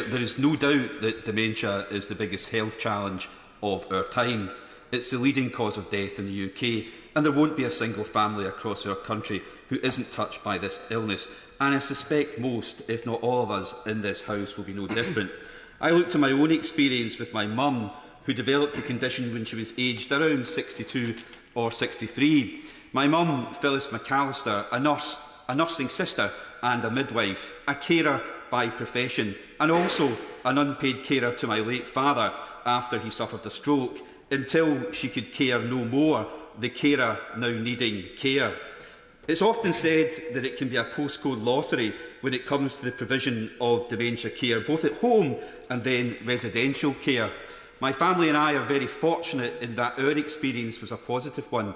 There is no doubt that dementia is the biggest health challenge of our time. It's the leading cause of death in the UK, and there won't be a single family across our country who isn't touched by this illness, and I suspect most, if not all of us in this House, will be no different. I look to my own experience with my mum, who developed the condition when she was aged around 62 or 63. My mum, Phyllis McAllister, a nursing sister and a midwife, a carer by profession, and also an unpaid carer to my late father after he suffered a stroke, until she could care no more, the carer now needing care. It's often said that it can be a postcode lottery when it comes to the provision of dementia care, both at home and then residential care. My family and I are very fortunate in that our experience was a positive one.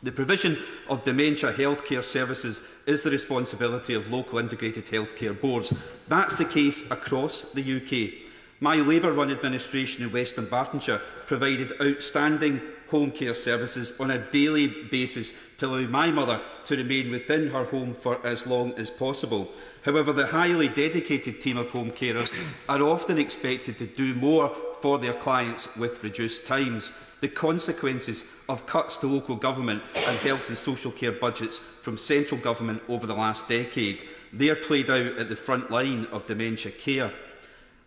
The provision of dementia healthcare services is the responsibility of local integrated healthcare boards. That's the case across the UK. My Labour-run administration in West Dunbartonshire provided outstanding home care services on a daily basis to allow my mother to remain within her home for as long as possible. However, the highly dedicated team of home carers are often expected to do more for their clients with reduced times. The consequences of cuts to local government and health and social care budgets from central government over the last decade, they are played out at the front line of dementia care.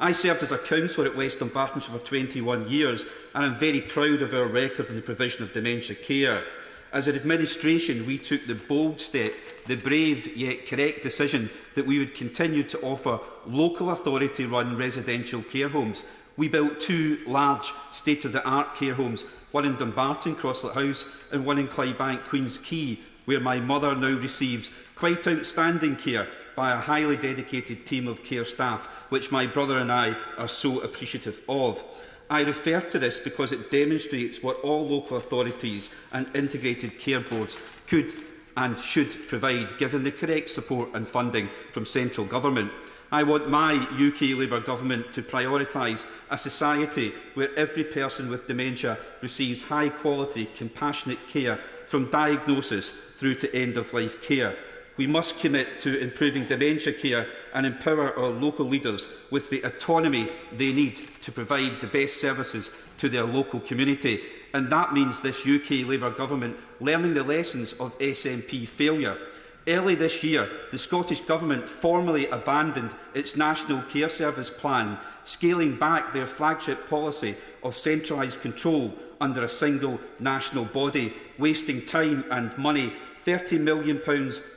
I served as a councillor at West Dunbartonshire for 21 years, and I am very proud of our record in the provision of dementia care. As an administration, we took the bold step, the brave yet correct decision that we would continue to offer local authority-run residential care homes. We built 2 large state-of-the-art care homes, one in Dumbarton, Crosslet House, and one in Clydebank, Queen's Quay, where my mother now receives quite outstanding care by a highly dedicated team of care staff, which my brother and I are so appreciative of. I refer to this because it demonstrates what all local authorities and integrated care boards could and should provide, given the correct support and funding from central government. I want my UK Labour government to prioritise a society where every person with dementia receives high-quality, compassionate care from diagnosis through to end-of-life care. We must commit to improving dementia care and empower our local leaders with the autonomy they need to provide the best services to their local community. And that means this UK Labour government learning the lessons of SNP failure. Early this year, the Scottish Government formally abandoned its National Care Service plan, scaling back their flagship policy of centralised control under a single national body, wasting time and money. £30 million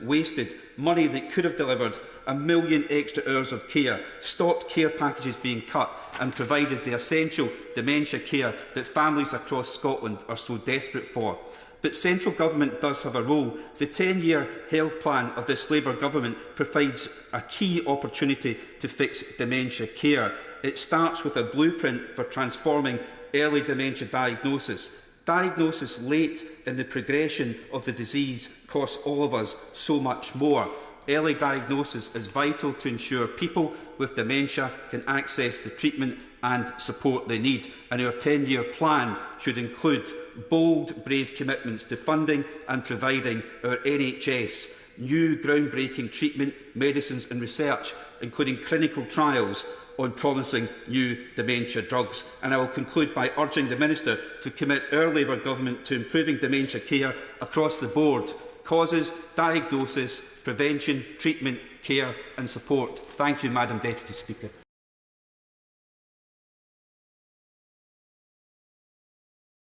wasted, money that could have delivered 1 million extra hours of care, stopped care packages being cut and provided the essential dementia care that families across Scotland are so desperate for. But central government does have a role. The 10-year health plan of this Labour government provides a key opportunity to fix dementia care. It starts with a blueprint for transforming early dementia diagnosis. Diagnosis late in the progression of the disease costs all of us so much more. Early diagnosis is vital to ensure people with dementia can access the treatment and support they need, and our 10-year plan should include bold, brave commitments to funding and providing our NHS new groundbreaking treatment, medicines and research, including clinical trials on promising new dementia drugs. And I will conclude by urging the Minister to commit our Labour government to improving dementia care across the board: causes, diagnosis, prevention, treatment, care and support. Thank you, Madam Deputy Speaker.